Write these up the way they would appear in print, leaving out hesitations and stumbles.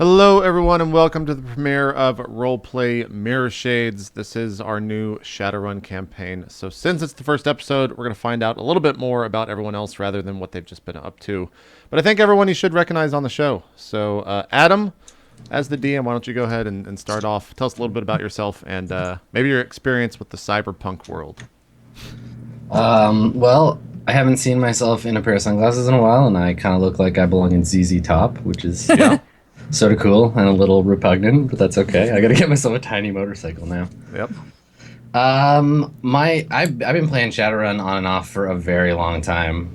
Hello, everyone, and welcome to the premiere of RollPlay Mirrorshades. This is our new Shadowrun campaign. So since it's the first episode, we're going to find out a little bit more about everyone else rather than what they've just been up to. But I think everyone you should recognize on the show. So Adam, as the DM, why don't you go ahead and start off. Tell us a little bit about yourself and maybe your experience with the cyberpunk world. Well, I haven't seen myself in a pair of sunglasses in a while, and I kind of look like I belong in ZZ Top, which is... Yeah. Sort of cool and a little repugnant, but that's okay. I gotta get myself a tiny motorcycle now. Yep. I've been playing Shadowrun on and off for a very long time,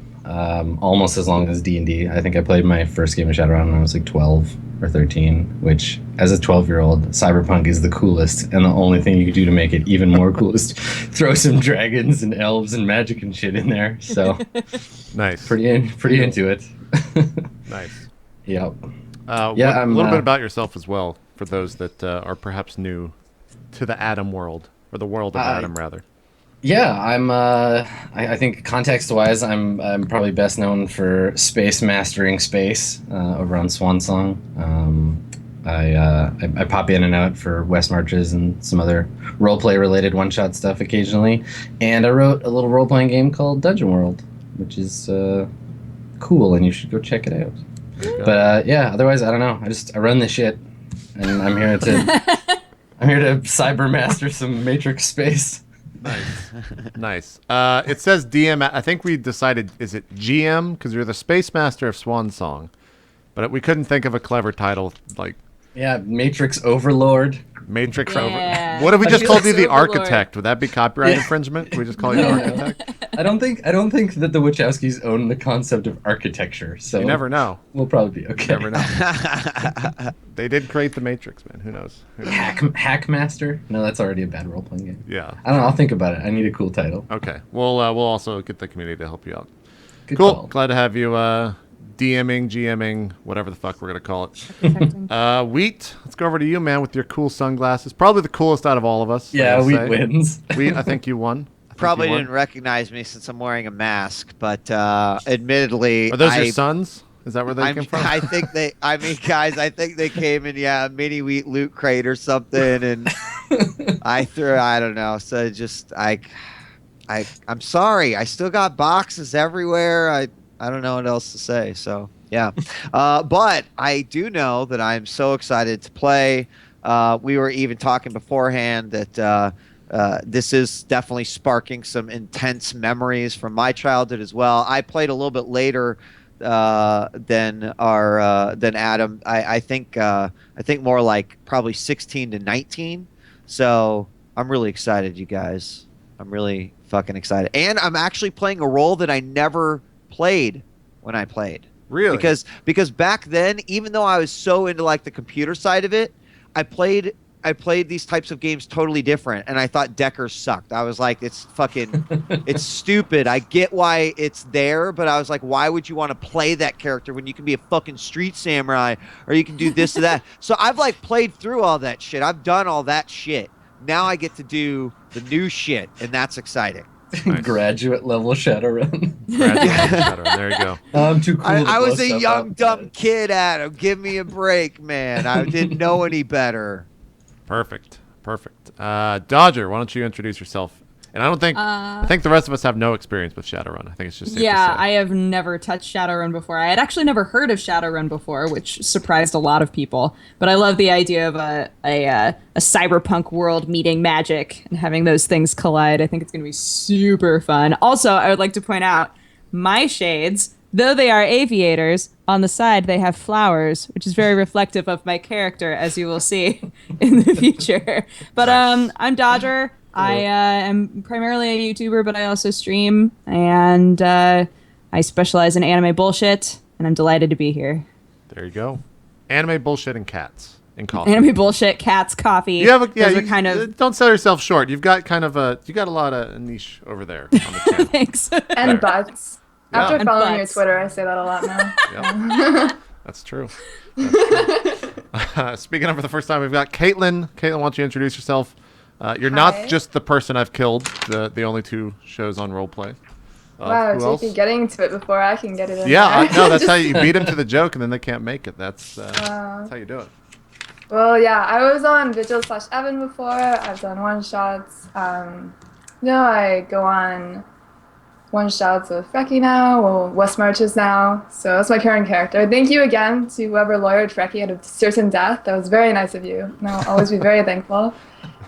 almost as long as D&D. I think I played my first game of Shadowrun when I was like 12 or 13, which, as a 12-year-old, cyberpunk is the coolest, and the only thing you could do to make it even more cool is throw some dragons and elves and magic and shit in there. So, Nice. pretty into it. Nice. Yep. A little bit about yourself as well, for those that are perhaps new to the Adam world, or the world of Adam, rather. Yeah, I think context-wise, I'm probably best known for space mastering space over on Swansong. I pop in and out for West Marches and some other roleplay related one-shot stuff occasionally, and I wrote a little role-playing game called Dungeon World, which is cool, and you should go check it out. But yeah, otherwise I don't know. I run this shit, and I'm here to cyber master some Matrix space. Nice. It says DM. I think we decided, is it GM? Because you're the Space Master of Swansong, but we couldn't think of a clever title like. Yeah, Matrix Overlord. Matrix Yeah. What if we just called you the Overlord. Architect? Would that be copyright infringement? Can we just call you the Architect? I don't think that the Wachowskis own the concept of architecture, so You never know. We'll probably be okay. You never know. They did create the Matrix, man. Who knows? Hackmaster? No, that's already a bad role-playing game. Yeah. I don't know. I'll think about it. I need a cool title. Okay. We'll also get the community to help you out. Good Cool. call. Glad to have you DMing, GMing, whatever the fuck we're going to call it. Wheat, let's go over to you, man, with your cool sunglasses. Probably the coolest out of all of us. Yeah, Wheat wins. Wheat, I think you won. Probably didn't recognize me since I'm wearing a mask, but admittedly, Are those your sons? Is that where they came from? I think they. I mean, guys, I think they came in a mini wheat loot crate or something, and I don't know. So just I'm sorry. I still got boxes everywhere. I don't know what else to say. So yeah, but I do know that I'm so excited to play. We were even talking beforehand that. This is definitely sparking some intense memories from my childhood as well. I played a little bit later than Adam. I think more like probably 16 to 19. So I'm really excited, you guys. I'm really fucking excited, and I'm actually playing a role that I never played when I played. Really? Because back then, even though I was so into like the computer side of it, I played these types of games totally different, and I thought Deckers sucked. I was like, it's stupid. I get why it's there, but I was like, why would you want to play that character when you can be a fucking street samurai, or you can do this or that? So I've like played through all that shit. I've done all that shit. Now I get to do the new shit, and that's exciting. Nice. Graduate level Shadowrun. There you go. I'm too cool. I was a young dumb kid, Adam. Give me a break, man. I didn't know any better. Perfect. Dodger, why don't you introduce yourself? And I think the rest of us have no experience with Shadowrun. I think it's just safe to say. I have never touched Shadowrun before. I had actually never heard of Shadowrun before, which surprised a lot of people. But I love the idea of a cyberpunk world meeting magic and having those things collide. I think it's going to be super fun. Also, I would like to point out my shades, though they are aviators, on the side they have flowers, which is very reflective of my character, as you will see in the future. But I'm Dodger. I am primarily a YouTuber, but I also stream, and I specialize in anime bullshit, and I'm delighted to be here. There you go. Anime bullshit and cats and coffee. Anime bullshit, cats, coffee. You have Those are kind of... Don't sell yourself short. You've got a lot of niche over there on the channel. Thanks. And butts. After And following your butts. Twitter, I say that a lot now. Yep. That's true. Speaking of for the first time, we've got Kaitlyn. Kaitlyn, why don't you introduce yourself? You're Hi. not just the person I've killed, the only two shows on RollPlay. Wow, who else? JP getting to it before I can get it in Yeah, there. no, that's how you beat him to the joke, and then they can't make it. That's Wow. how you do it. Well, yeah, I was on Vigil/Evan before. I've done one-shots. I go on one-shots with Frecky now, well, West Marches now. So that's my current character. Thank you again to whoever lawyered Frecky out of certain death. That was very nice of you, and I'll always be very thankful.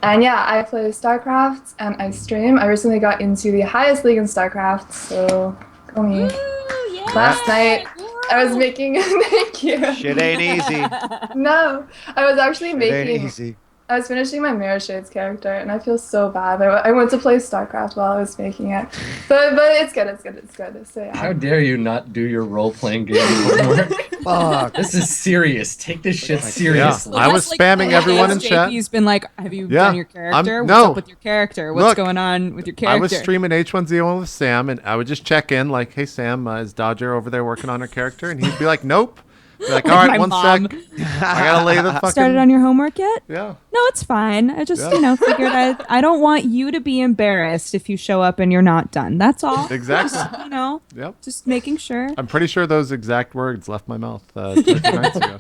And yeah, I play StarCraft and I stream. I recently got into the highest league in StarCraft, so go me. Ooh, yeah. Last night, I was making. Thank you. Shit ain't easy. No, I was actually Shit ain't making. easy. I was finishing my Mirrorshades character, and I feel so bad. I went to play StarCraft while I was making it, but it's good. It's good. So yeah. How dare you not do your role-playing game homework? Fuck. This is serious. Take this shit Yeah, seriously. I was spamming everyone in chat. JP's been like, have you Yeah, done your character? What's no. up with your character? What's Look, going on with your character? I was streaming H1Z1 with Sam, and I would just check in, like, "Hey Sam, is Dodger over there working on her character?" And he'd be like, "Nope." Be like, "All right, My one mom. sec. I gotta lay the fucking." Started on your homework yet? Yeah. No, it's fine. I just, Yeah. figured I don't want you to be embarrassed if you show up and you're not done. That's all. Exactly. Just, Yep. just making sure. I'm pretty sure those exact words left my mouth 20 nights ago.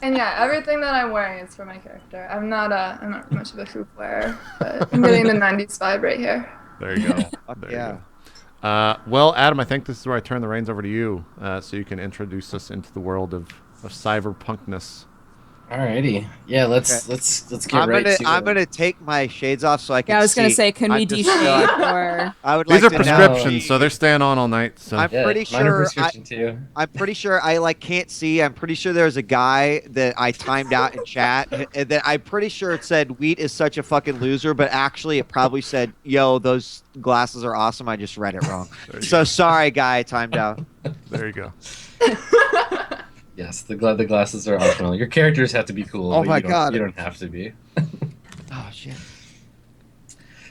And yeah, everything that I'm wearing is for my character. I'm not much of a hoop wearer, but I'm getting the '90s vibe right here. There you go. Fuck There you yeah. go. Well, Adam, I think this is where I turn the reins over to you, so you can introduce us into the world of cyberpunkness. Alrighty. Yeah, let's get right to it. I'm gonna take my shades off so I can. Yeah, I was gonna see. say, can we I'm just- de-shade or? I would These like are to know. prescriptions, so they're staying on all night. So I'm Yeah, pretty mine are sure. prescription too. I'm pretty sure I can't see. I'm pretty sure there's a guy that I timed out in chat, and that I'm pretty sure it said "Wheat is such a fucking loser," but actually it probably said, "Yo, those glasses are awesome." I just read it wrong. So sorry, guy, I timed out. there you go. Yes, the glasses are optional. Your characters have to be cool. Oh but my you don't, God. You don't have to be. Oh shit.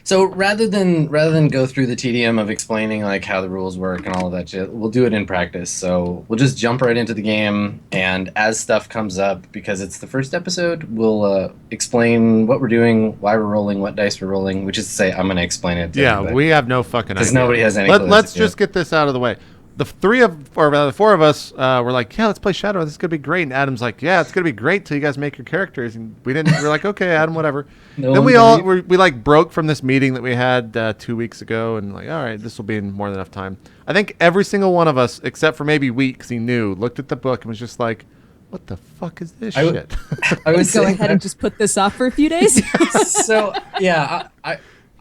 So rather than go through the tedium of explaining like how the rules work and all of that shit, we'll do it in practice. So we'll just jump right into the game, and as stuff comes up, because it's the first episode, we'll explain what we're doing, why we're rolling, what dice we're rolling. Which is to say, I'm going to explain it. Yeah, everybody. we have no fucking idea. Because nobody has any clue. Let's just get this out of the way. The four of us were like, yeah, let's play Shadowrun. This is gonna be great. And Adam's like, yeah, it's gonna be great till you guys make your characters. And we're like, okay, Adam, whatever. No Then one we like broke from this meeting that we had 2 weeks ago, and like, all right, this will be in more than enough time. I think every single one of us, except for maybe Wheat, because he knew, looked at the book and was just like, what the fuck is this shit? I would Go say ahead and just put this off for a few days. so yeah,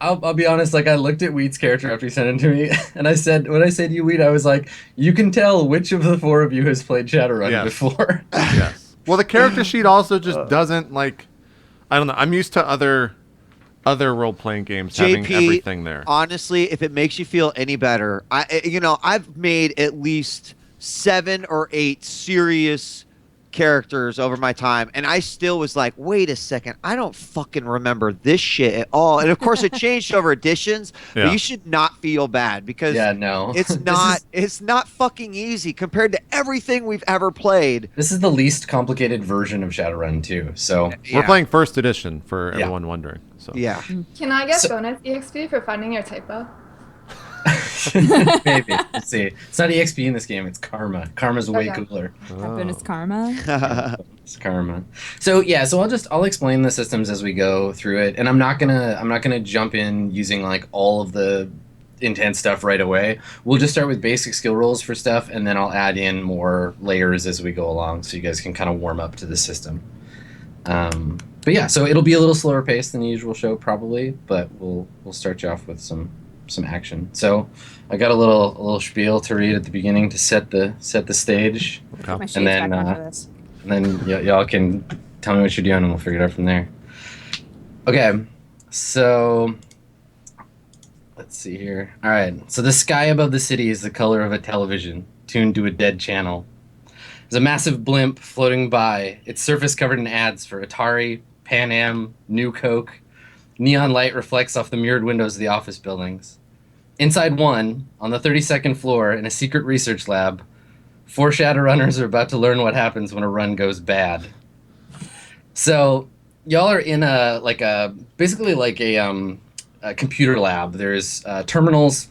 I'll be honest. Like I looked at Weed's character after he sent it to me, and I said, when I said to you, Weed, I was like, you can tell which of the four of you has played Shadowrun Yes. before. Yes. Well, the character sheet also just doesn't like. I don't know. I'm used to other role-playing games having JP, everything there. honestly, if it makes you feel any better, I've made at least 7 or 8 serious characters over my time, and I still was like, wait a second, I don't fucking remember this shit at all. And of course it changed over editions, Yeah. but you should not feel bad because Yeah, no. it's not fucking easy compared to everything we've ever played. This is the least complicated version of Shadowrun too. So We're playing first edition for Yeah. everyone wondering. So Yeah. Can I get So- bonus EXP for finding your typo? maybe. Let's see. It's not EXP in this game. It's Karma. Karma's way Okay. cooler. Bonus karma. It's Karma. So yeah, so I'll explain the systems as we go through it, and I'm not gonna jump in using like all of the intense stuff right away. We'll just start with basic skill rolls for stuff, and then I'll add in more layers as we go along, so you guys can kind of warm up to the system. But yeah, so it'll be a little slower paced than the usual show probably, but we'll start you off with some action. So I got a little spiel to read at the beginning to set the stage. Put my shades And then, back onto this. And then y'all can tell me what you're doing, and we'll figure it out from there. Okay, so let's see here. All right, so the sky above the city is the color of a television tuned to a dead channel. There's a massive blimp floating by, its surface covered in ads for Atari, Pan Am, New Coke. Neon light reflects off the mirrored windows of the office buildings. Inside one, on the 32nd floor, in a secret research lab, 4 Shadowrunners are about to learn what happens when a run goes bad. So, y'all are in basically like a computer lab. There's terminals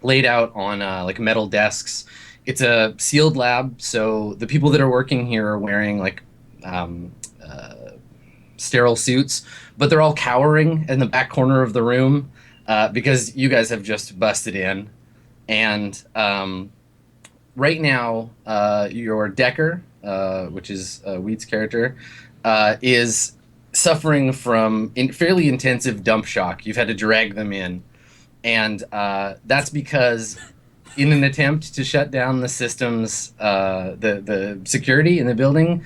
laid out on like metal desks. It's a sealed lab, so the people that are working here are wearing like sterile suits, but they're all cowering in the back corner of the room because you guys have just busted in. And right now, your Decker, which is Wheat's character, is suffering from fairly intensive dump shock. You've had to drag them in. And that's because in an attempt to shut down the systems, the security in the building,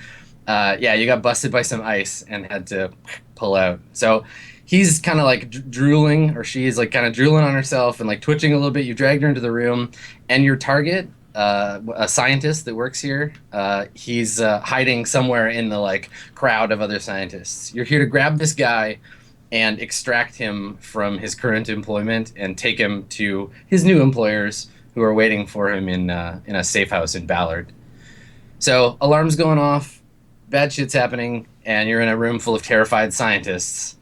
you got busted by some ice and had to pull out. So he's kind of like drooling, or she is like kind of drooling on herself and like twitching a little bit. You dragged her into the room, and your target, a scientist that works here, he's hiding somewhere in the like crowd of other scientists. You're here to grab this guy and extract him from his current employment and take him to his new employers, who are waiting for him in a safe house in Ballard. So alarm's going off, bad shit's happening, and you're in a room full of terrified scientists.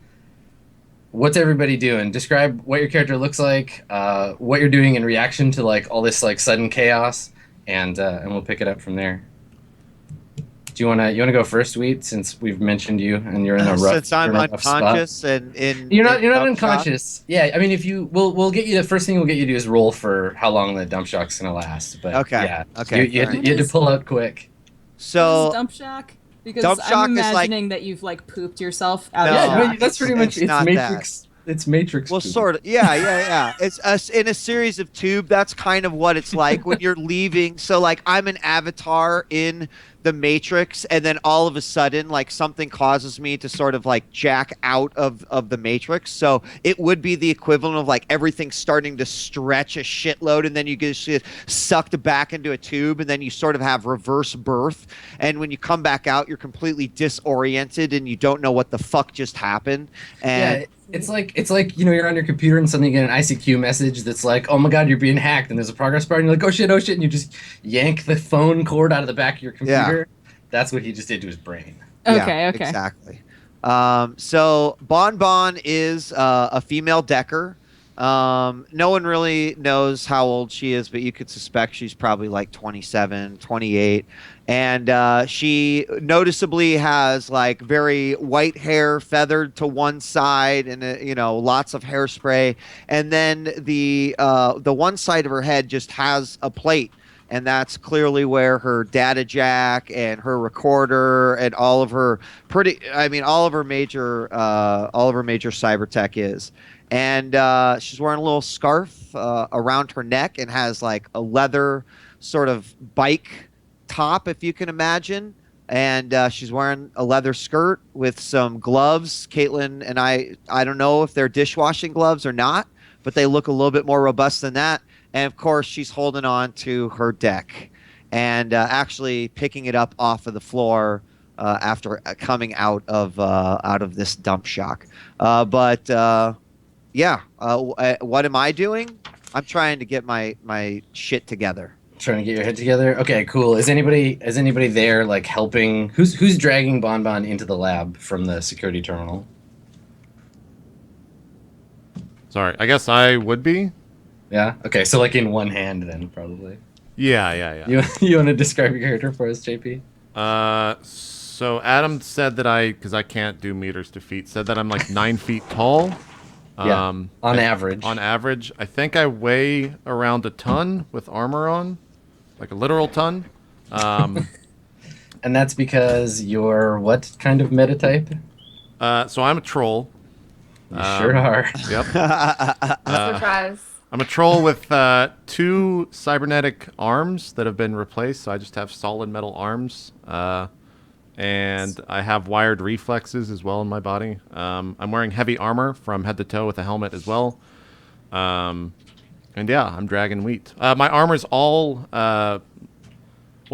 What's everybody doing? Describe what your character looks like, what you're doing in reaction to like all this like sudden chaos, and we'll pick it up from there. Do you wanna go first, Wheat, since we've mentioned you and you're in a rough Since I'm unconscious spot. and You're not dump unconscious. Yeah, I mean, if you we'll get you, the first thing we'll get you to do is roll for how long the dump shock's gonna last. But Okay. yeah, Okay. you had to pull out quick. So dump shock? Because dump shock I'm is like- imagining that you've like pooped yourself out No, of Yeah, shock. that's pretty much it's it's not Matrix. It's Matrix. well, poop. sort of. Yeah. It's us in a series of tube. That's kind of what it's like when you're leaving. So like I'm an avatar in the Matrix, and then all of a sudden like something causes me to sort of like jack out of the Matrix. So it would be the equivalent of like everything starting to stretch a shitload, and then you get sucked back into a tube, and then you sort of have reverse birth, and when you come back out you're completely disoriented and you don't know what the fuck just happened. And Yeah, it's like you're on your computer and suddenly you get an ICQ message that's like, oh my god, you're being hacked, and there's a progress bar, and you're like, oh shit, and you just yank the phone cord out of the back of your computer. That's what he just did to his brain. Okay. Exactly. So Bon Bon is a female Decker. No one really knows how old she is, but you could suspect she's probably like 27, 28. And she noticeably has like very white hair feathered to one side, and lots of hairspray. And then the one side of her head just has a plate, and that's clearly where her data jack and her recorder and all of her major cyber tech is. And she's wearing a little scarf around her neck and has like a leather sort of bike top, if you can imagine. And she's wearing a leather skirt with some gloves. Kaitlyn and I don't know if they're dishwashing gloves or not, but they look a little bit more robust than that. And of course, she's holding on to her deck and actually picking it up off of the floor after coming out of this dump shock. What am I doing? I'm trying to get my shit together. Trying to get your head together. Okay, cool. Is anybody there like helping? Who's dragging Bon Bon into the lab from the security terminal? Sorry, I guess I would be. Yeah. Okay, so like in one hand then probably. Yeah. You want to describe your character for us, JP? So Adam said that because I can't do meters to feet, said that I'm like 9 feet tall. Yeah. On average. On average, I think I weigh around a ton with armor on, like a literal ton. And that's because you're what kind of metatype? So I'm a troll. You sure are. Yep. Surprise. I'm a troll with 2 cybernetic arms that have been replaced, so I just have solid metal arms. And I have wired reflexes as well in my body. I'm wearing heavy armor from head to toe with a helmet as well. And yeah, I'm dragging Wheat. My armor's all, we'll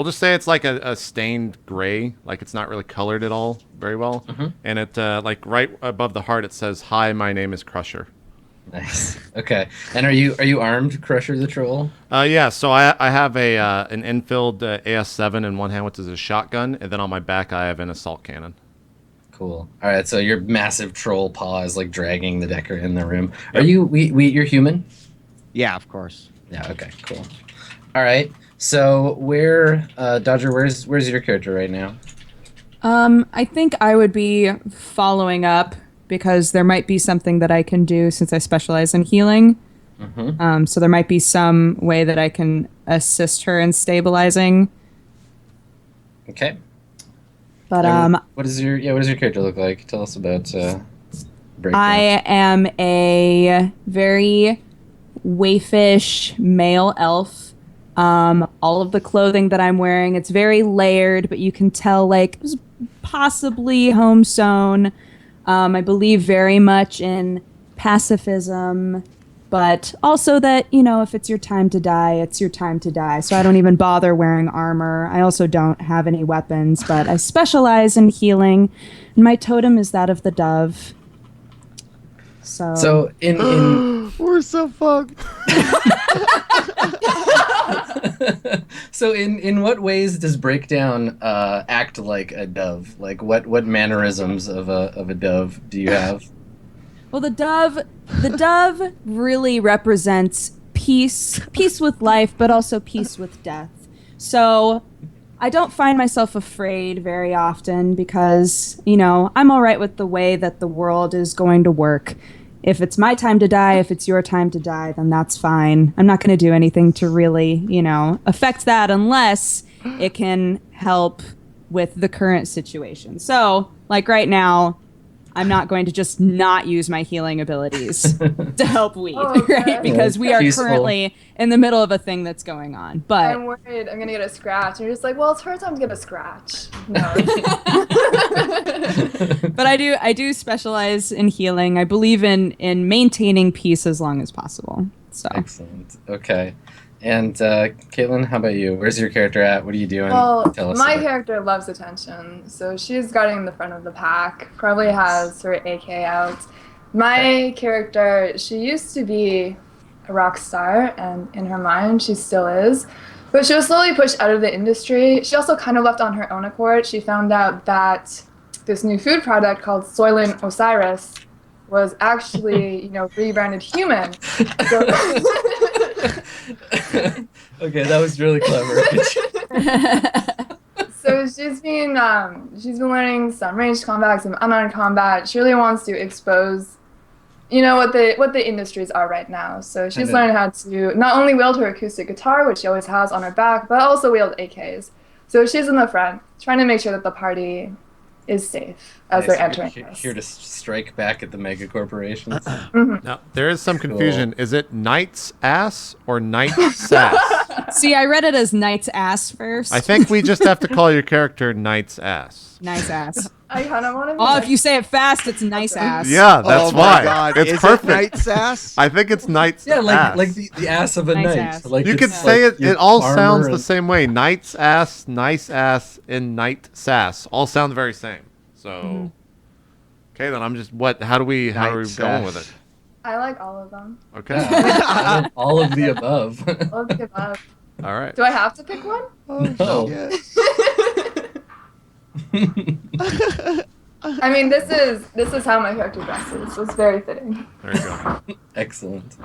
just say it's like a stained gray. Like it's not really colored at all very well. Mm-hmm. And it, like right above the heart, it says, "Hi, my name is Crusher." Nice. Okay. And are you armed, Crusher the Troll? Yeah. So I have an infilled AS7 in one hand, which is a shotgun, and then on my back I have an assault cannon. Cool. All right. So your massive troll paw is like dragging the Decker in the room. Are you? You're human? Yeah, of course. Yeah. Okay. Cool. All right. So where, Dodger? Where's your character right now? I think I would be following up because there might be something that I can do since I specialize in healing. Mm-hmm. So there might be some way that I can assist her in stabilizing. Okay. But what does your character look like? Tell us about breakdown. I am a very waifish male elf. All of the clothing that I'm wearing, it's very layered, but you can tell like it was possibly home sewn. I believe very much in pacifism, but also that, if it's your time to die, it's your time to die. So I don't even bother wearing armor. I also don't have any weapons, but I specialize in healing. And my totem is that of the dove. So in we're so fucked. So in what ways does Breakdown act like a dove? Like what mannerisms of a dove do you have? Well, the dove really represents peace with life, but also peace with death. So I don't find myself afraid very often because, I'm all right with the way that the world is going to work. If it's my time to die, if it's your time to die, then that's fine. I'm not going to do anything to really, affect that unless it can help with the current situation. So, like right now, I'm not going to just not use my healing abilities to help Wheat, right? Because we are Peaceful. Currently in the middle of a thing that's going on. But I'm worried I'm gonna get a scratch. And you're just like, well, it's her time to get a scratch. No. but I do specialize in healing. I believe in maintaining peace as long as possible. So Excellent. Okay. And Kaitlyn, how about you? Where's your character at? What are you doing? Well, Tell us my about it. character loves attention, so she's guarding the front of the pack. Probably has her AK out. My character, she used to be a rock star, and in her mind, she still is. But she was slowly pushed out of the industry. She also kind of left on her own accord. She found out that this new food product called Soylent Osiris was actually, rebranded human. So Okay, that was really clever. So she's been learning some ranged combat, some unarmed combat. She really wants to expose, what the industries are right now. So she's learned how to not only wield her acoustic guitar, which she always has on her back, but also wield AKs. So she's in the front, trying to make sure that the party is safe as they're entering. Here to strike back at the mega corporations. Now, there is some confusion. Is it Knight's ass or Knight sass? see, I read it as Knight's ass first. I think we just have to call your character Knight's ass. Nice ass. I kind of want to. Oh, if you say it fast, it's nice ass. Yeah, that's oh why. my God. It's Is perfect. It Knight's ass? I think it's Knight's Yeah, ass. like the ass of a Nice knight. ass. Like You it's could like say it. your It all armor sounds the and- same way. Knight's ass, nice ass, and Knight sass all sound the very same. So, okay, then I'm just how are we Knight's going ass. with it? I like all of them. Okay, Yeah, all of the above. All of the above. all right. Do I have to pick one? No. I mean, this is how my character dresses, so it's very fitting. There you go. Excellent.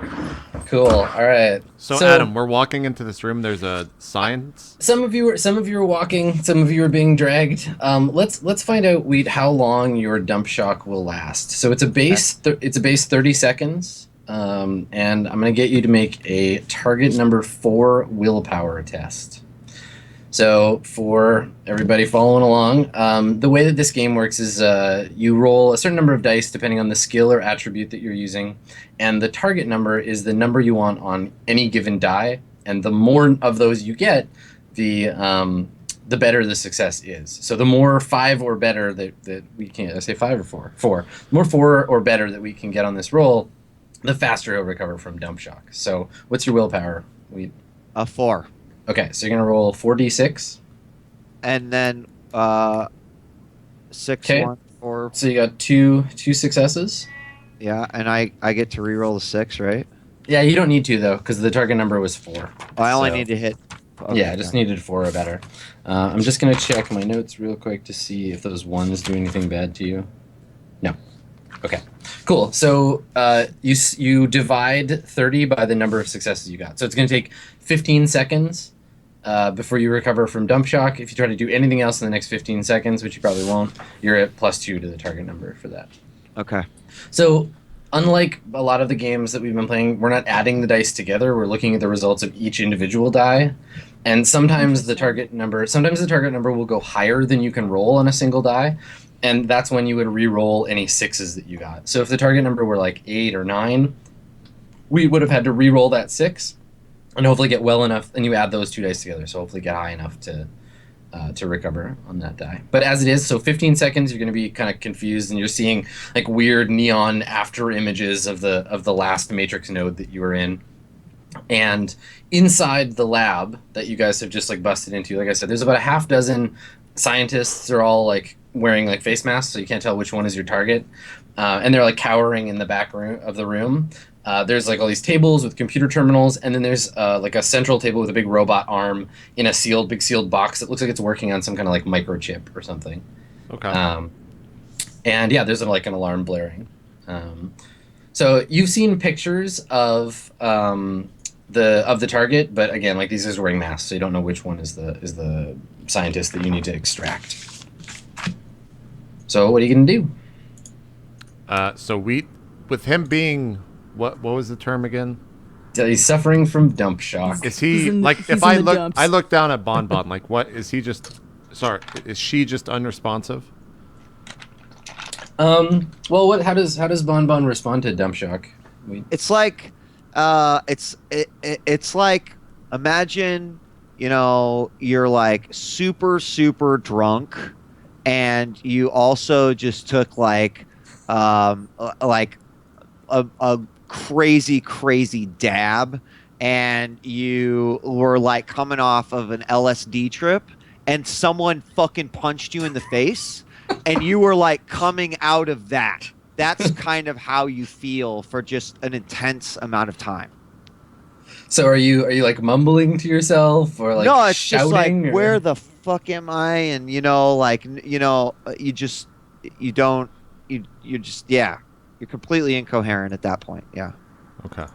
Cool. All right. So, Adam, we're walking into this room. There's a sign. Some of you are walking. Some of you are being dragged. Let's find out, Wheat, how long your dump shock will last. So it's a base. It's a base 30 seconds. And I'm gonna get you to make a target number 4 willpower test. So for everybody following along, the way that this game works is you roll a certain number of dice depending on the skill or attribute that you're using, and the target number is the number you want on any given die, and the more of those you get, the better the success is. So the more 5 or better that we can, did I say 5 or 4? 4. The more 4 or better that we can get on this roll, the faster he'll recover from dump shock. So what's your willpower? A 4. Okay, so you're gonna roll 4d6. And then 6, Okay. 1, 4. So you got two successes. Yeah, and I get to reroll the 6, right? Yeah, you don't need to though, because the target number was 4. Oh, I only So- need to hit. Okay, Yeah, I just needed 4 or better. I'm just gonna check my notes real quick to see if those ones do anything bad to you. No. Okay. Cool. So you divide 30 by the number of successes you got. So it's going to take 15 seconds before you recover from dump shock. If you try to do anything else in the next 15 seconds, which you probably won't, you're at +2 to the target number for that. Okay. So unlike a lot of the games that we've been playing, we're not adding the dice together. We're looking at the results of each individual die. And sometimes the target number will go higher than you can roll on a single die. And that's when you would re-roll any 6s that you got. So if the target number were like 8 or 9, we would have had to re-roll that 6 and hopefully get well enough, and you add those 2 dice together, so hopefully get high enough to recover on that die. But as it is, so 15 seconds, you're going to be kind of confused, and you're seeing like weird neon after images of the last matrix node that you were in. And inside the lab that you guys have just like busted into, like I said, there's about a half dozen scientists. They're all like wearing like face masks, so you can't tell which one is your target. And they're like cowering in the back room of the room. There's like all these tables with computer terminals, and then there's like a central table with a big robot arm in a big sealed box that looks like it's working on some kind of like microchip or something. Okay. And yeah, there's like an alarm blaring. So you've seen pictures of the target, but again, like these guys are wearing masks, so you don't know which one is the scientist that you need to extract. So what are you gonna do? So with him being what was the term again? He's suffering from dump shock. Is he like if I look down at Bonbon, like what is he just? Sorry, is she just unresponsive? Well, how does Bonbon respond to dump shock? It's like it's like imagine, you know, you're like super drunk, and you also just took like a crazy dab, and you were like coming off of an LSD trip, and someone fucking punched you in the face, and you were like coming out of that. That's kind of how you feel for just an intense amount of time. So are you like mumbling to yourself, or like no, it's shouting, just like, or... where the fuck am I? And you know, like, you know, you're completely incoherent at that point. Yeah. Okay.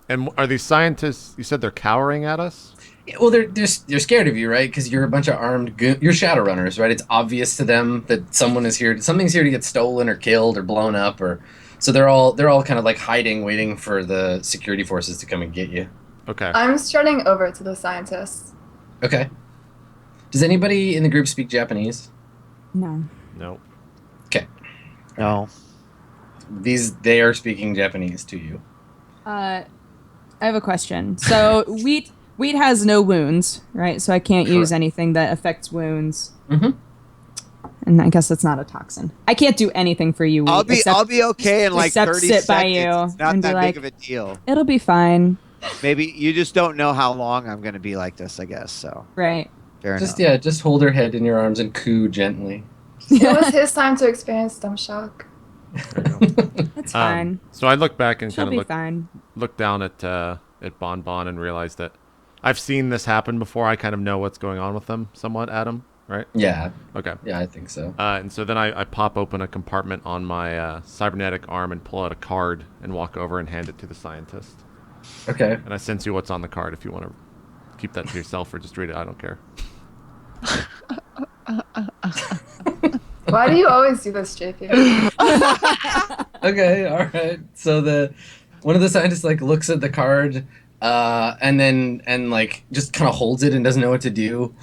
And are these scientists? You said they're cowering at us. Yeah, well, they're scared of you, right? Because you're a bunch of armed you're Shadowrunners, right? It's obvious to them that something's here to get stolen or killed or blown up, or so they're all kind of like hiding, waiting for the security forces to come and get you. Okay. I'm strutting over to the scientists. Okay. Does anybody in the group speak Japanese? No. No. Okay. No. They are speaking Japanese to you. I have a question. So wheat has no wounds, right? So I can't use anything that affects wounds. Mm-hmm. And I guess that's not a toxin. I can't do anything for you, wheat. I'll be okay in like except 30 sit seconds. by you It's not and be that like, big of a deal. It'll be fine. Maybe you just don't know how long I'm going to be like this, I guess. So Right. fair enough. Just hold her head in your arms and coo gently. It was his time to experience dump shock. It's fine. So I look back and She'll kind be of fine. look down at Bonbon and realize that I've seen this happen before. I kind of know what's going on with them somewhat, Adam, right? Yeah. Okay. Yeah, I think so. And so then I pop open a compartment on my cybernetic arm and pull out a card and walk over and hand it to the scientist. Okay. And I sense you what's on the card if you want to keep that to yourself or just read it. I don't care. Why do you always do this, JP? Okay, all right. So one of the scientists like looks at the card, and like just kind of holds it and doesn't know what to do.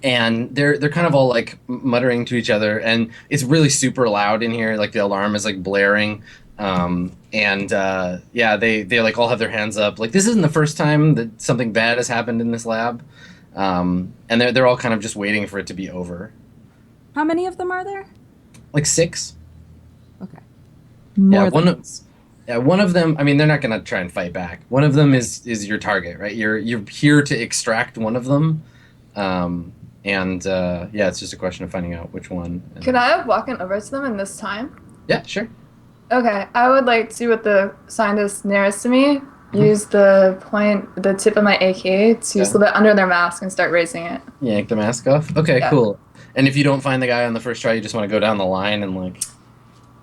And they're kind of all like muttering to each other, and it's really super loud in here. Like the alarm is like blaring. Yeah, they like all have their hands up. Like this isn't the first time that something bad has happened in this lab. And they're all kind of just waiting for it to be over. How many of them are there? Like 6. Okay. More than one of them. I mean, they're not gonna try and fight back. One of them is your target, right? You're here to extract one of them, yeah, it's just a question of finding out which one. Could I have walked over to them in this time? Yeah, sure. Okay, I would like to, with the scientist nearest to me, use the tip of my AK to slip it under their mask and start raising it. Yank the mask off? Okay, Yeah. cool. And if you don't find the guy on the first try, you just want to go down the line and like...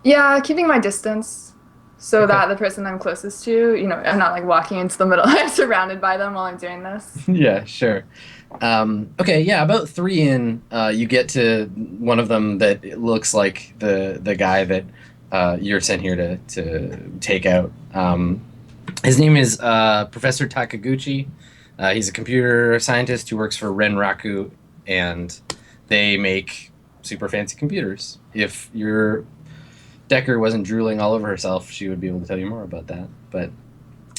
Yeah, keeping my distance so that the person I'm closest to, I'm not like walking into the middle. I'm surrounded by them while I'm doing this. Yeah, sure. Okay, yeah, about 3 in, you get to one of them that it looks like the guy that you're sent here to take out. His name is Professor Takaguchi. He's a computer scientist who works for Renraku, and they make super fancy computers. If your Decker wasn't drooling all over herself, she would be able to tell you more about that. But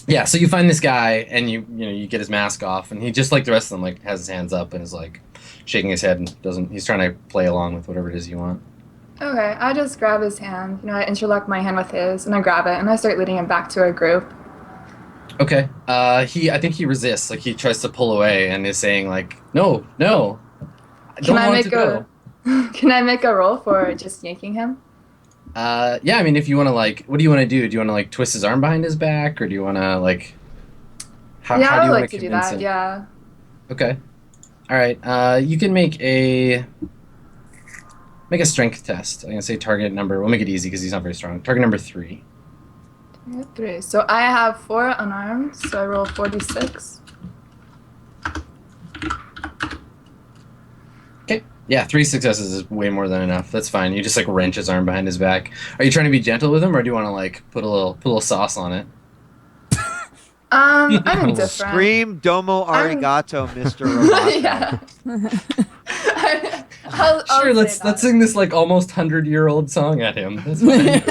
yeah, so you find this guy, and you get his mask off, and he, just like the rest of them, like has his hands up and is like shaking his head and he's trying to play along with whatever it is you want. Okay, I just grab his hand. I interlock my hand with his, and I grab it, and I start leading him back to our group. Okay. I think he resists. Like, he tries to pull away and is saying like, no, I don't want to go. Can I make a roll for just yanking him? Yeah, I mean, if you want to, like, what do you want to do? Do you want to, like, twist his arm behind his back, or do you want to, like, how do you I would want like to do convince that, him? yeah. Okay. All right. You can make a strength test. I'm gonna say target number. We'll make it easy because he's not very strong. Target number 3. 3. So I have 4 unarmed, so I roll 4d6. Okay. Yeah, 3 successes is way more than enough. That's fine. You just like wrench his arm behind his back. Are you trying to be gentle with him, or do you want to like put a little sauce on it? I'm indifferent. Scream domo arigato, Mr. Roboto. Yeah. Sure, let's sing this like almost 100-year-old song at him. That's fine.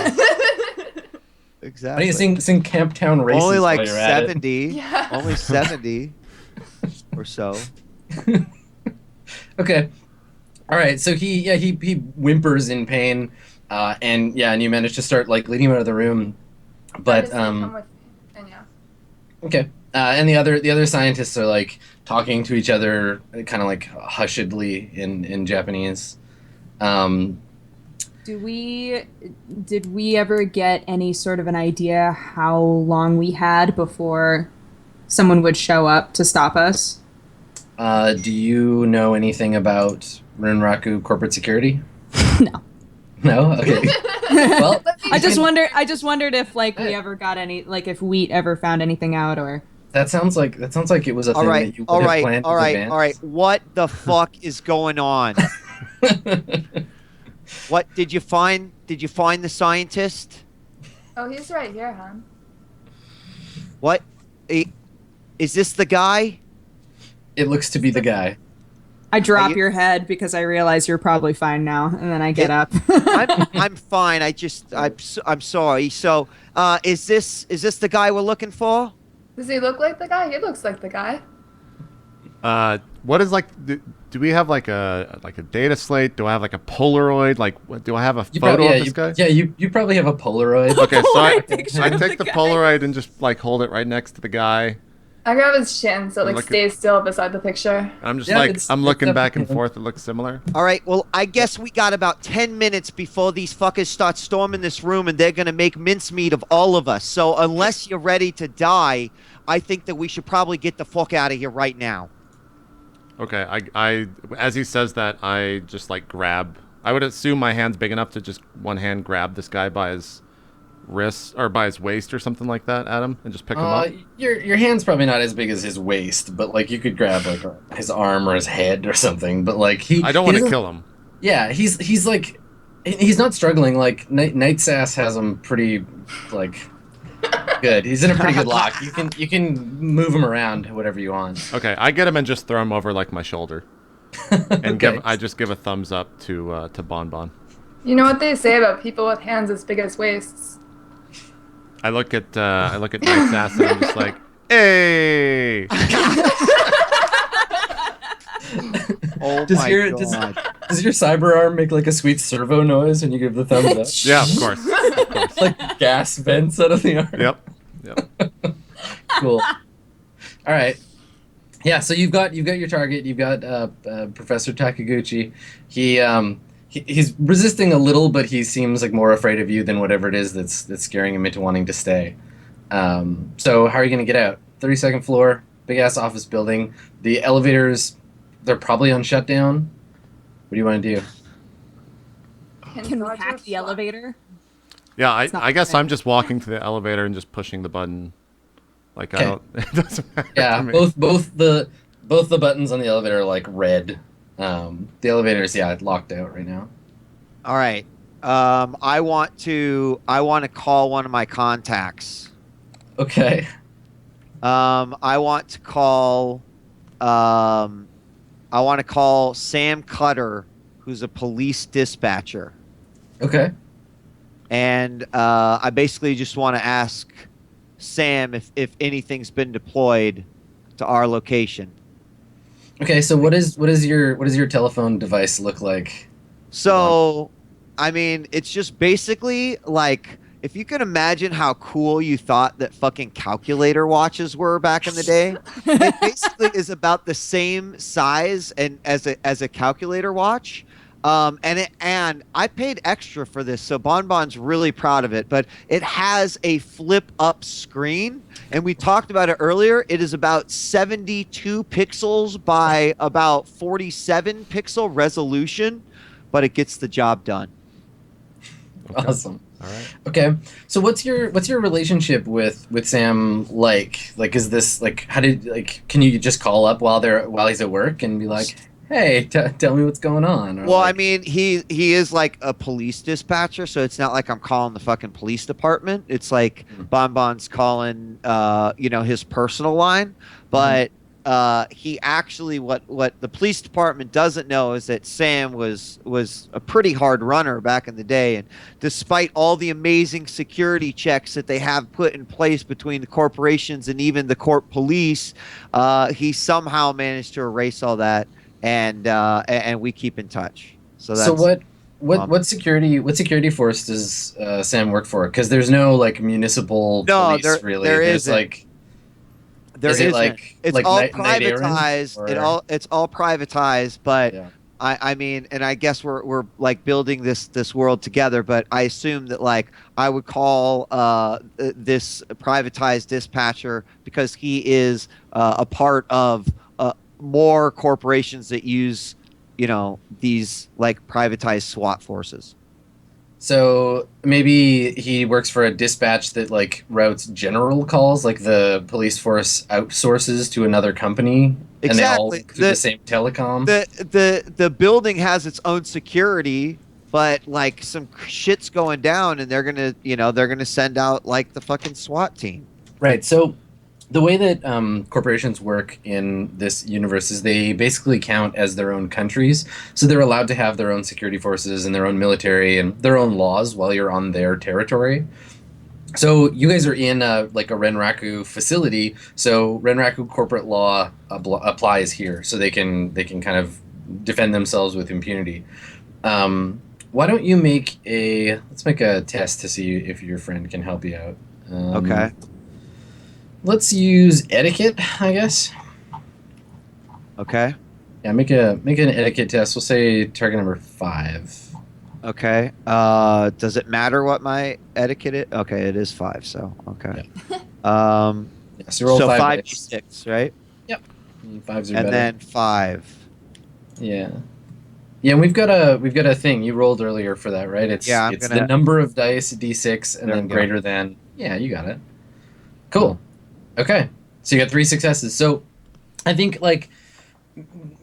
Exactly. Why don't you sing Camp Town Races Only like while you're at it? 70. Yeah. Only 70 or so. Okay. All right. So he whimpers in pain, and you manage to start like leading him out of the room, but Come with me. And yeah. okay. And the other scientists are like talking to each other, kind of like hushedly in Japanese. Did we ever get any sort of an idea how long we had before someone would show up to stop us? Do you know anything about Renraku corporate security? No. No? Okay. Well, I just wondered if like we ever got any, like if Wheat ever found anything out, or that sounds like it was a thing that you would have planned in advance. All right. What the fuck is going on? What did you find? Did you find the scientist? Oh, he's right here, hon. What? Is this the guy? It looks to be the guy. I drop your head because I realize you're probably fine now, and then I get up. I'm fine. I'm sorry. So, is this the guy we're looking for? Does he look like the guy? He looks like the guy. What is like? Do we have like a data slate? Do I have like a Polaroid? Like, do I have a photo of this guy? Yeah, you probably have a Polaroid. Okay, so I picture I of take the the guy. Polaroid and just like hold it right next to the guy. I grab his chin so it like Look at- stays still beside the picture. I'm just Yeah, like it's I'm looking back and definitely- forth. It looks similar. All right. Well, I guess we got about 10 minutes before these fuckers start storming this room, and they're gonna make mincemeat of all of us. So unless you're ready to die, I think that we should probably get the fuck out of here right now. Okay, I as he says that, I just like grab. I would assume my hand's big enough to just one hand grab this guy by his wrist or by his waist or something like that, Adam, and just pick him up. Your hand's probably not as big as his waist, but like you could grab like his arm or his head or something. But like I don't want to kill him. Yeah, he's like he's not struggling. Like Night Sass has him pretty like good. He's in a pretty good lock. You can move him around whatever you want. Okay, I get him and just throw him over like my shoulder, and Okay. I just give a thumbs up to Bon Bon. You know what they say about people with hands as big as waists? I look at Knight's ass and I'm just like, hey. Oh Does my your- god. Does your cyber arm make like a sweet servo noise when you give the thumbs up? Yeah, of course. Of course. Like gas vents out of the arm. Yep. Cool. All right. Yeah. So you've got your target. You've got Professor Takaguchi. He's resisting a little, but he seems like more afraid of you than whatever it is that's scaring him into wanting to stay. So how are you going to get out? 32nd floor, big ass office building. The elevators, they're probably on shutdown. What do you want to do? Can we Roger hack the fly? elevator? Yeah, not I guess fair. I'm just walking to the elevator and just pushing the button. Like I Okay. don't. It doesn't matter Yeah, to me. both the buttons on the elevator are like red. The elevator is locked out right now. All right. I want to call one of my contacts. Okay. I want to call Sam Cutter, who's a police dispatcher. Okay. And I basically just want to ask Sam if anything's been deployed to our location. Okay. So what does your telephone device look like? So, I mean, it's just basically like if you can imagine how cool you thought that fucking calculator watches were back in the day, it basically is about the same size and as a calculator watch. And I paid extra for this, so Bonbon's really proud of it. But it has a flip up screen, and we talked about it earlier. It is about 72 pixels by about 47 pixel resolution, but it gets the job done. Okay. Awesome. All right. Okay. So what's your relationship with Sam like? Like, is this like can you just call up while he's at work and be like, hey, tell me what's going on? Or Well, like, I mean, he is like a police dispatcher, so it's not like I'm calling the fucking police department. It's like Bonbon's calling, his personal line. But he actually, what the police department doesn't know is that Sam was a pretty hard runner back in the day, and despite all the amazing security checks that they have put in place between the corporations and even the corp police, he somehow managed to erase all that. And we keep in touch. So that's what security force does Sam work for? Because there's no like municipal police really. There There's isn't. like There is it isn't. like It's like all night errands, privatized. or- It's all privatized. But Yeah. I mean, and I guess we're like building this world together. But I assume that like I would call this privatized dispatcher because he is a part of more corporations that use, these like privatized SWAT forces. So maybe he works for a dispatch that like routes general calls, like the police force outsources to another company, and they all Exactly. do the same telecom. The building has its own security, but like some shit's going down, and they're gonna send out like the fucking SWAT team. Right. So the way that corporations work in this universe is they basically count as their own countries. So they're allowed to have their own security forces and their own military and their own laws while you're on their territory. So you guys are in a Renraku facility. So Renraku corporate law applies here, so they can kind of defend themselves with impunity. Why don't you let's make a test to see if your friend can help you out. Okay. Let's use etiquette, I guess. Okay. Yeah, make an etiquette test. We'll say target number 5. Okay. Does it matter what my etiquette is? Okay, it is 5. So okay. Yeah, so roll 5 dice. 5d6, right? Yep. 5s are And better. then 5. Yeah. Yeah, and we've got a thing you rolled earlier for that, right? It's Yeah, the number of dice, d6, and There then we go. greater than. Yeah, you got it. Cool. Okay. So you got 3 successes. So I think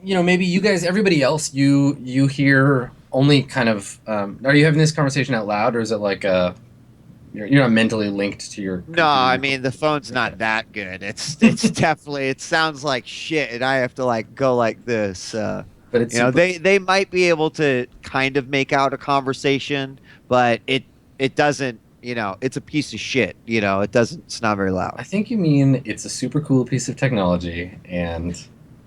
maybe you guys, everybody else, you hear only kind of. Are you having this conversation out loud, or is it like you're not mentally linked to your? No, I mean the phone's not that good. It's definitely, it sounds like shit, and I have to like go like this. But it's they might be able to kind of make out a conversation, but it doesn't. It's a piece of shit. It's not very loud. I think you mean it's a super cool piece of technology, and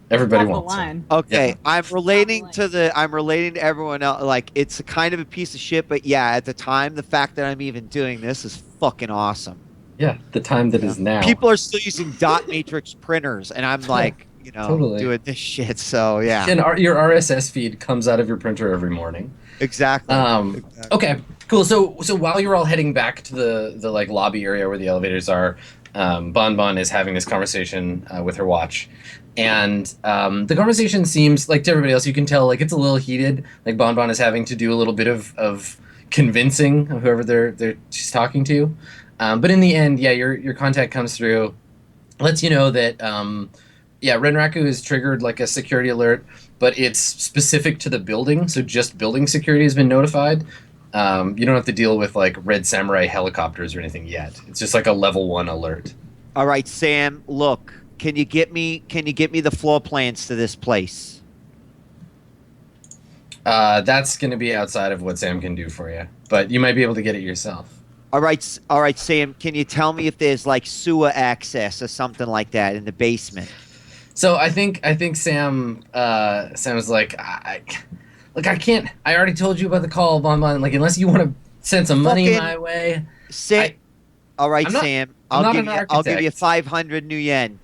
everybody Off the wants it. line. Okay, Yeah. I'm relating to everyone else. Like it's a kind of a piece of shit, but yeah, at the time, the fact that I'm even doing this is fucking awesome. Yeah, the time that is now. People are still using dot matrix printers, and I'm like, Totally. doing this shit. So yeah, And your RSS feed comes out of your printer every morning. exactly. Okay, cool. So while you're all heading back to the like lobby area where the elevators are, Bon Bon is having this conversation with her watch. And the conversation seems like, to everybody else, you can tell like it's a little heated. Like Bon Bon is having to do a little bit of convincing of whoever she's talking to. But in the end, yeah, your contact comes through, lets you know that Renraku has triggered like a security alert, but it's specific to the building, so just building security has been notified. You don't have to deal with like Red Samurai helicopters or anything yet. It's just like a level 1 alert. All right, Sam. Look, can you get me the floor plans to this place? That's going to be outside of what Sam can do for you, but you might be able to get it yourself. All right, Sam. Can you tell me if there's like sewer access or something like that in the basement? So I think Sam was like, look, I can't. I already told you about the call, Bon Bon. Like, unless you want to send some money my way. All right, Sam. I'll give you 500 new yen.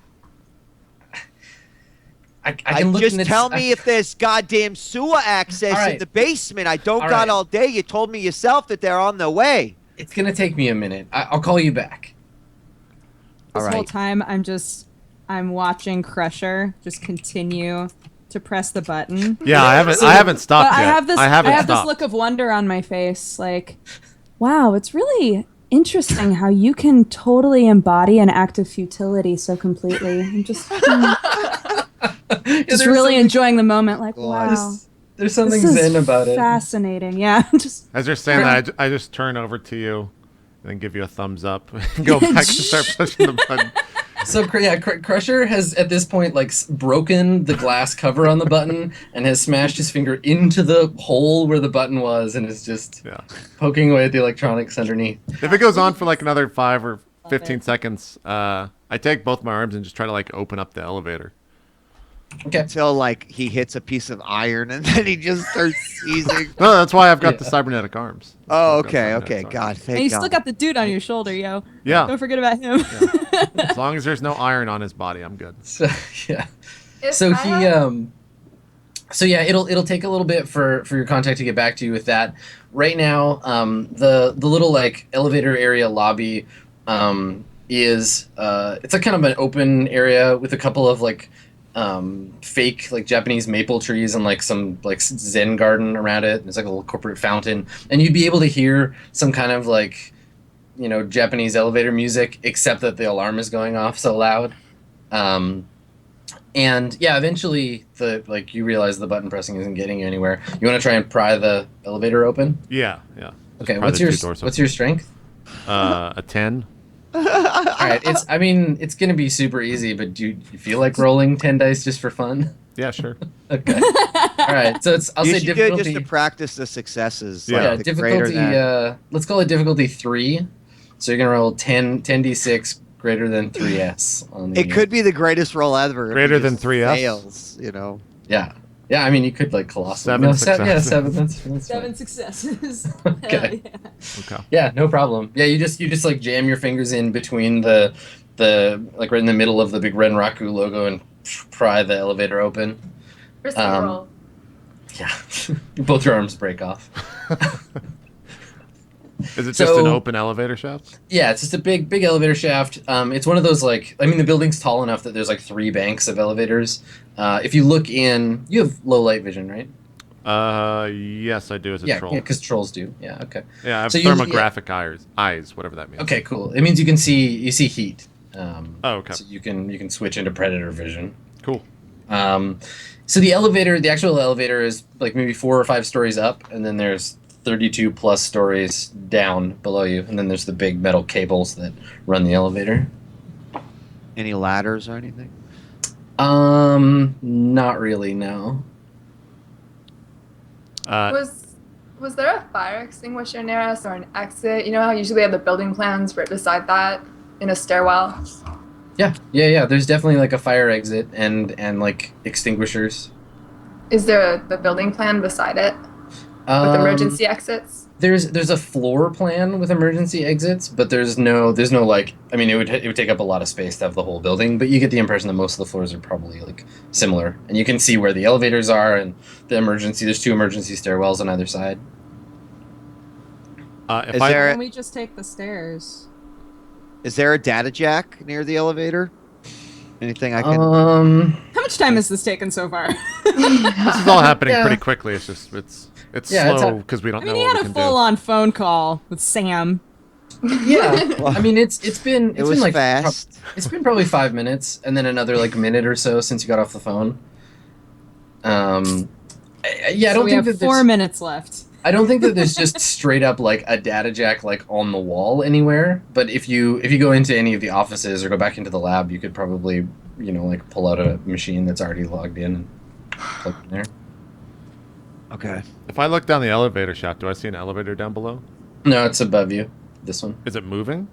I can look just tell me if there's goddamn sewer access in the basement. I don't got all day. You told me yourself that they're on their way. It's gonna take me a minute. I'll call you back. This whole time, I'm watching Crusher just continue to press the button. Yeah, I haven't stopped yet. I have this look of wonder on my face, like, wow, it's really interesting how you can totally embody an act of futility so completely. I'm just really enjoying the moment, like, wow. There's something zen about it. Fascinating, yeah. As you're saying that, I just turn over to you and then give you a thumbs up and go back and start pushing the button. So yeah, Crusher has at this point like broken the glass cover on the button and has smashed his finger into the hole where the button was and is just poking away at the electronics underneath. If it goes on for like another 5 or 15 seconds, I take both my arms and just try to like open up the elevator. Okay. Until like he hits a piece of iron and then he just starts seizing. No, that's why I've got the cybernetic arms. Oh, okay. God, thank And you God. still got the dude on your shoulder, yo. Yeah. Don't forget about him. Yeah. As long as there's no iron on his body, I'm good. So yeah. So it'll take a little bit for your contact to get back to you with that. Right now, the little like elevator area lobby is it's like kind of an open area with a couple of like fake like Japanese maple trees and like some like Zen garden around it. There's like a little corporate fountain, and you'd be able to hear some kind of like, you know, Japanese elevator music, except that the alarm is going off so loud. And yeah, eventually you realize the button pressing isn't getting you anywhere. You want to try and pry the elevator open? Yeah. Okay. What's your strength? A 10. All right, it's gonna be super easy, but do you feel like rolling 10 dice just for fun? Yeah, sure. Okay. All right, so I'll say you difficulty. just to practice the successes. Yeah, like the difficulty. Let's call it difficulty 3. So you're gonna roll 10d6 greater than 3s. It could be the greatest roll ever. Greater than 3s. Fails, you know. Yeah. Yeah, I mean, you could like colossal. 7 successes. 7. That's 7 successes. Okay. Okay. Yeah, no problem. Yeah, you just like jam your fingers in between the like right in the middle of the big Renraku logo and pry the elevator open. First roll. Yeah, both your arms break off. Is it just an open elevator shaft? Yeah, it's just a big elevator shaft. It's one of those like, I mean, the building's tall enough that there's like 3 banks of elevators. If you look in, you have low light vision, right? Yes, I do as a troll. Yeah, because trolls do. Yeah, okay. Yeah, I have thermographic eyes, whatever that means. Okay, cool. It means you see heat. Okay. So you can switch into predator vision. Cool. So the actual elevator is like maybe 4 or 5 stories up, and then there's 32 plus stories down below you, and then there's the big metal cables that run the elevator. Any ladders or anything? Not really, no. Was there a fire extinguisher near us or an exit? You know how usually they have the building plans right beside that in a stairwell? Yeah. There's definitely like a fire exit and like extinguishers. Is there the building plan beside it with emergency exits? There's a floor plan with emergency exits, but there's no like, I mean, it would take up a lot of space to have the whole building, but you get the impression that most of the floors are probably like similar, and you can see where the elevators are and there's 2 emergency stairwells on either side. Can we just take the stairs? Is there a data jack near the elevator? Anything I can? How much time has this taken so far? This is all happening Yeah. pretty quickly. It's just it's Yeah, it's slow because we don't I mean, know he what had we a can do. full-on phone call with Sam. Yeah, I mean it's been It was been like fast. it's been probably 5 minutes, and then another like minute or so since you got off the phone. Yeah, I So don't we think have that 4 there's, minutes left. I don't think that there's just straight up like a data jack like on the wall anywhere. But if you go into any of the offices or go back into the lab, you could probably like pull out a machine that's already logged in and plug in there. Okay. If I look down the elevator shaft, do I see an elevator down below? No, it's above you. This one. Is it moving?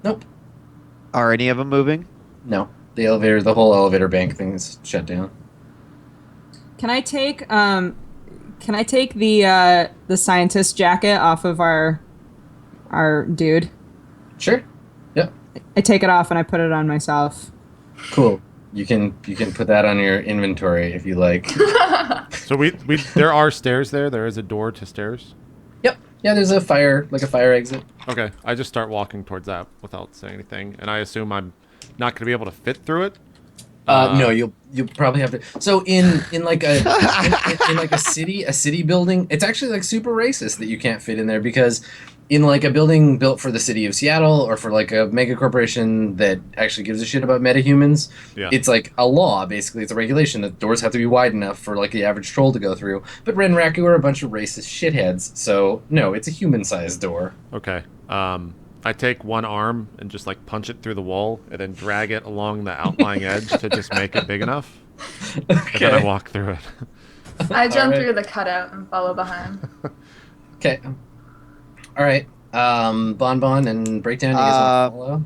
Nope. Are any of them moving? No. The whole elevator bank thing is shut down. Can I take the scientist jacket off of our dude? Sure. Yep. I take it off and I put it on myself. Cool. You can put that on your inventory if you like. So we there are stairs there. There is a door to stairs. Yep. Yeah, there's a fire exit. Okay, I just start walking towards that without saying anything, and I assume I'm not going to be able to fit through it. No, you'll probably have to. So in like a in like a city building, it's actually like super racist that you can't fit in there, because in like a building built for the city of Seattle or for like a mega corporation that actually gives a shit about metahumans, Yeah. it's like a law, basically. It's a regulation that doors have to be wide enough for like the average troll to go through. But Ren Raku are a bunch of racist shitheads, so no, it's a human-sized door. Okay. I take one arm and just like punch it through the wall, and then drag it along the outlying edge to just make it big enough. And then I walk through it. I jump Alright. through the cutout and follow behind. Okay. All right. Bon and Breakdown, you guys want to follow?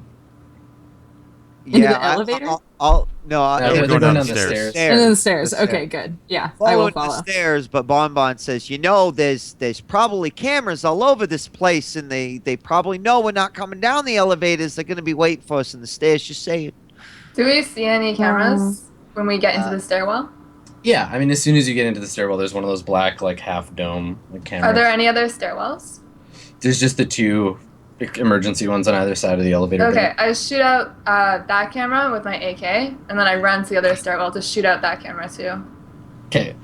Into the Yeah. elevator? I'll No, we're they're going down going down the the stairs. stairs. And then the stairs. The Okay, stairs. good. Yeah, I will following follow. the stairs, but Bonbon says, there's probably cameras all over this place, and they probably know we're not coming down the elevators. They're going to be waiting for us in the stairs. Just saying. Do we see any cameras when we get into the stairwell? Yeah, I mean, as soon as you get into the stairwell, there's one of those black, like, half dome cameras. Are there any other stairwells? There's just the two emergency ones on either side of the elevator. Okay, bay. I shoot out that camera with my AK, and then I run to the other stairwell to shoot out that camera too. Okay.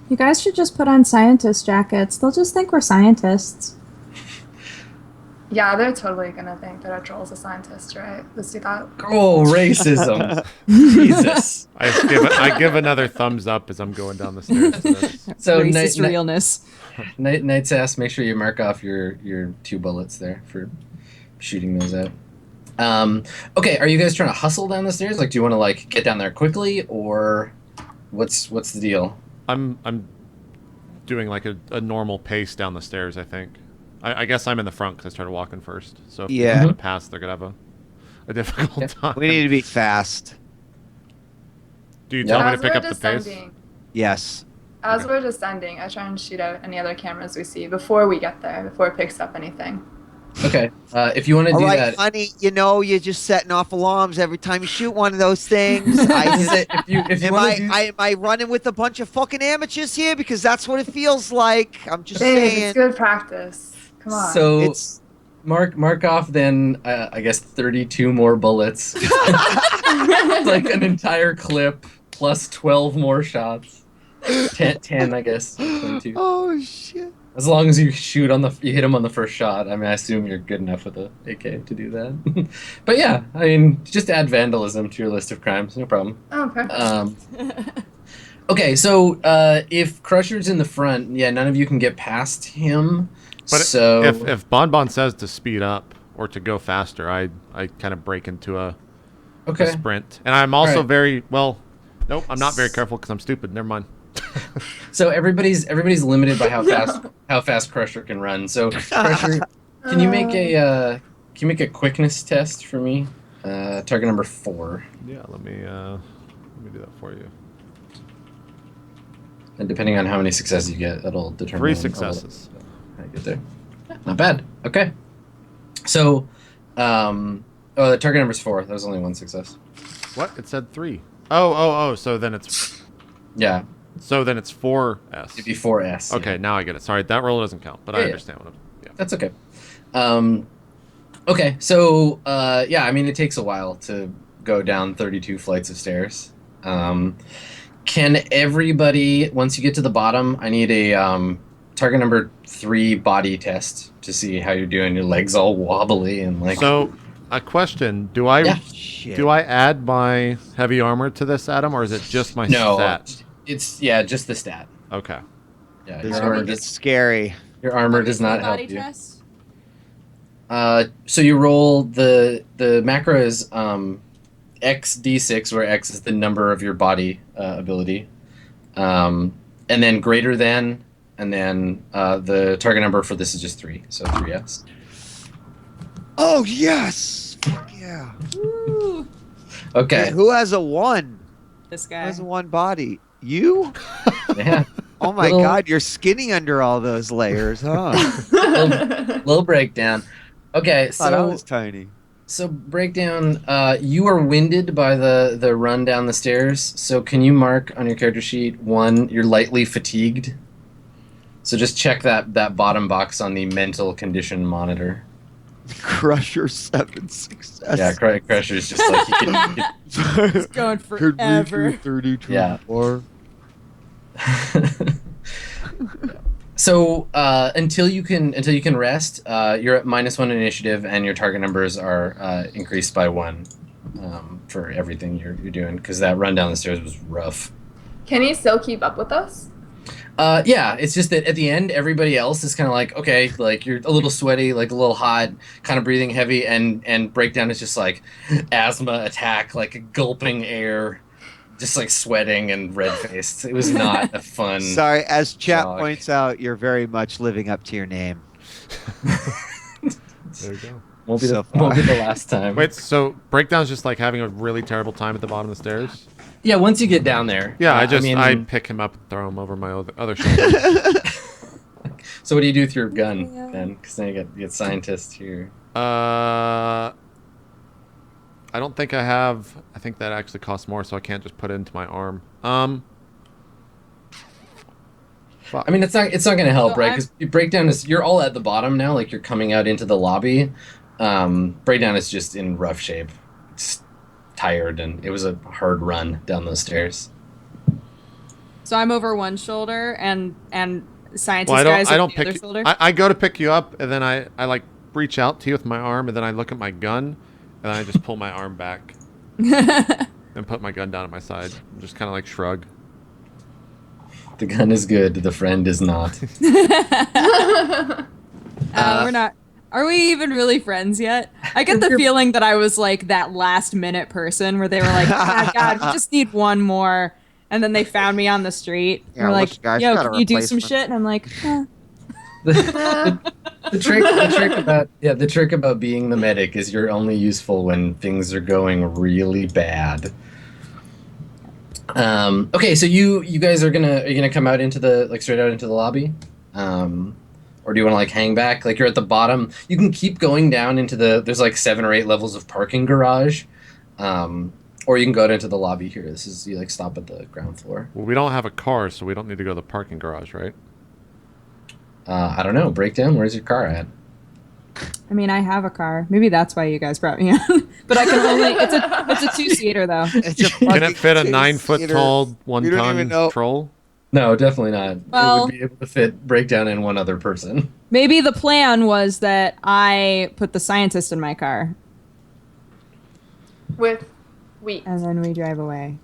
You guys should just put on scientist jackets. They'll just think we're scientists. Yeah, they're totally gonna think that our troll's a scientist, right? Let's do that. Oh, racism. Jesus. I give another thumbs up as I'm going down the stairs. To this. So, Racist realness. Knight's ass, make sure you mark off your 2 bullets there for shooting those out. Okay, are you guys trying to hustle down the stairs? Like, do you want to, like, get down there quickly, or what's the deal? I'm doing like a normal pace down the stairs. I think. I guess I'm in the front because I started walking first. So if Yeah. they're gonna pass, they're gonna have a difficult time. We need to be fast. Do you tell me As to pick we're up the pace? descending, Yes. as Okay. we're descending, I try and shoot out any other cameras we see before we get there, before it picks up anything. Okay, if you want to All do right, that... honey. You're just setting off alarms every time you shoot one of those things. I Is just, it- if you am want to do... am I running with a bunch of fucking amateurs here? Because that's what it feels like. I'm just Babe, saying. it's good practice. Come on. So It's mark off then I guess 32 more bullets. Like an entire clip plus 12 more shots. 10 I guess. 22. oh shit. As long as you hit him on the first shot. I mean, I assume you're good enough with the AK to do that. But yeah, I mean, just add vandalism to your list of crimes, no problem. Oh, perfect. Okay, so if Crusher's in the front, yeah, none of you can get past him. But so if Bonbon says to speed up or to go faster, I kind of break into a sprint, and I'm also Alright. very well. Nope, I'm not very careful because I'm stupid. Never mind. So everybody's limited by how fast Crusher can run. So Crusher, can you make a quickness test for me? Target number 4. Yeah, let me do that for you. And depending on how many successes you get, that'll determine 3 how successes. I get there. Not bad. Okay. So, the target number's 4. That was only 1 success. What? It said 3. Oh. So then it's Yeah, 4S. it'd be 4S. Okay, now I get it. Sorry, that roll doesn't count, but I Yeah. understand what I'm. Yeah. That's okay. Okay, so yeah, I mean it takes a while to go down 32 flights of stairs. Can everybody, once you get to the bottom, I need a target number 3 body test to see how you're doing. Your legs all wobbly and like. So, a question: Do I Yeah. Shit. do I add my heavy armor to this, Adam, or is it just my No, stat? it's just the stat. Okay. Yeah, This your Are armor we- It's scary. does not help body you. test? So you roll the macro is x d6, where x is the number of your body ability, and then greater than, and then the target number for this is just 3, so 3s. Oh yes. Fuck yeah. Woo, Okay. Hey, who has a 1? this Who guy. has a 1 body? You? Yeah. Oh my Little- god, you're skinny under all those layers, huh? Little breakdown. Okay, Thought I so was tiny. breakdown. You are winded by the run down the stairs. So can you mark on your character sheet 1? You're lightly fatigued. So just check that bottom box on the mental condition monitor. Crusher 7 success. Yeah, Crusher's just like you can. He's going forever. 32 Yeah. more. So until you can rest, you're at -1 initiative, and your target numbers are increased by 1 for everything you're doing, because that run down the stairs was rough. Can he still keep up with us? Yeah, it's just that at the end, everybody else is kind of like, okay, like you're a little sweaty, like a little hot, kind of breathing heavy, and breakdown is just like asthma attack, like gulping air, just like sweating and red faced. It was not a fun. Sorry, as chat Jog. points out, you're very much living up to your name. There you go. Won't be So the far. last time. Wait, so breakdown's just like having a really terrible time at the bottom of the stairs? Yeah, once you get down there. Yeah, I mean, pick him up and throw him over my other shoulder. So what do you do with your gun then? Because then you get scientist here. I don't think I have. I think that actually costs more, so I can't just put it into my arm. Fuck. I mean, it's not going to help, So right? Because breakdown is, you're all at the bottom now, like you're coming out into the lobby. Breakdown is just in rough shape. It's tired, and it was a hard run down those stairs. So I'm over one shoulder, and scientist Well, guys I over don't the other pick. shoulder. I go to pick you up, and then I like reach out to you with my arm, and then I look at my gun, and then I just pull my arm back and put my gun down at my side, and just kind of like shrug. The gun is good. The friend is not. We're not. Are we even really friends yet? I get the feeling that I was like that last minute person where they were like, oh, God, we just need one more. And then they found me on the street. Yeah, We're like, look, guys, yo, got a can you do some replacement. shit? And I'm like, The trick about being the medic is you're only useful when things are going really bad. Okay, so you guys are you gonna come out into the, like, straight out into the lobby, or do you want to like hang back? Like, you're at the bottom. You can keep going down into there's like 7 or 8 levels of parking garage, or you can go out into the lobby here. This is, you like stop at the ground floor. Well, we don't have a car, so we don't need to go to the parking garage, right? I don't know. Breakdown. Where's your car at? I mean, I have a car. Maybe that's why you guys brought me on. But I can only. It's a 2-seater though. It's a Can fucking it fit a two-seater. 9-foot-tall, We don't even know. 1-ton troll? No, definitely not. It Well- would be able to fit Breakdown and one other person. Maybe the plan was that I put the scientist in my car With wheat. and then we drive away.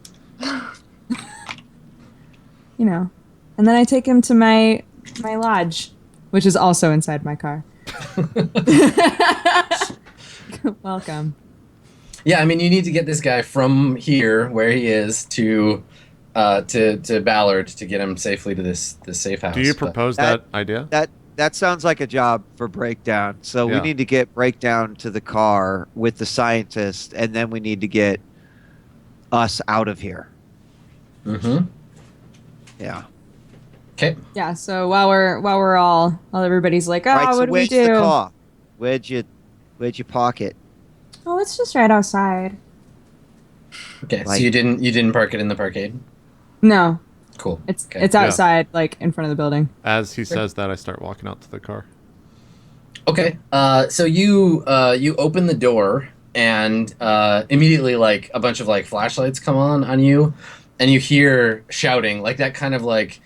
You know, and then I take him to my lodge, which is also inside my car. Welcome. Yeah, I mean, you need to get this guy from here, where he is, to Ballard to get him safely to this safe house. Do you But- propose that idea? That sounds like a job for Breakdown. So we Yeah. need to get Breakdown to the car with the scientist, and then we need to get us out of here. Mhm. Yeah. Okay. Yeah. So while everybody's like, oh, Right. So what do we where's the do? car? Where'd you park it? Oh, it's just right outside. Okay. Like- So you didn't park it in the parkade. No, Cool. it's Okay. it's outside, like in front of the building. As he says that, I start walking out to the car. Okay. So you open the door and immediately like a bunch of like flashlights come on you, and you hear shouting like that kind of like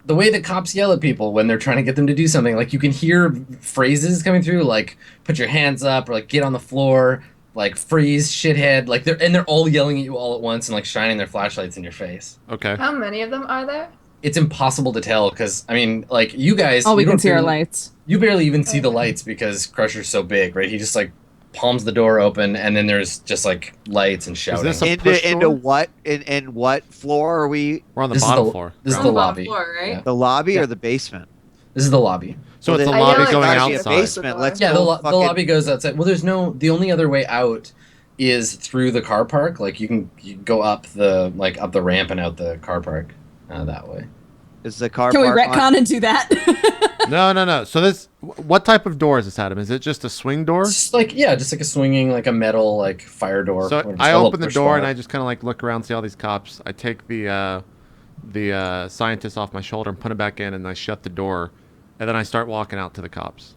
the way that cops yell at people when they're trying to get them to do something. Like you can hear phrases coming through like put your hands up or like get on the floor, like freeze, shithead. Like they're all yelling at you all at once and like shining their flashlights in your face. Okay. How many of them are there? It's impossible to tell because I mean, like you guys, All we you can don't see are barely- lights. You barely even see the Okay. lights because Crusher's so big, right? He just like palms the door open, and then there's just like lights and shouting. this a push Into door? what? In what floor are we? We're on the This is bottom the- floor. This is ground the floor. lobby. Floor, right? Yeah. The lobby Yeah. or the basement? This is the lobby. So it's the Well, I lobby feel like going that should be a outside. basement. Let's Yeah, go the fucking- lobby goes outside. Well, there's the only other way out is through the car park. Like you can go up the ramp and out the car park that way. Is the car Can we park on- retcon and do that? No. So what type of door is this, Adam? Is it just a swing door? Just like just like a swinging like a metal like fire door. So or just I a little open the push door bar. and I just kind of like look around, see all these cops. I take the scientist off my shoulder and put him back in, and I shut the door, and then I start walking out to the cops.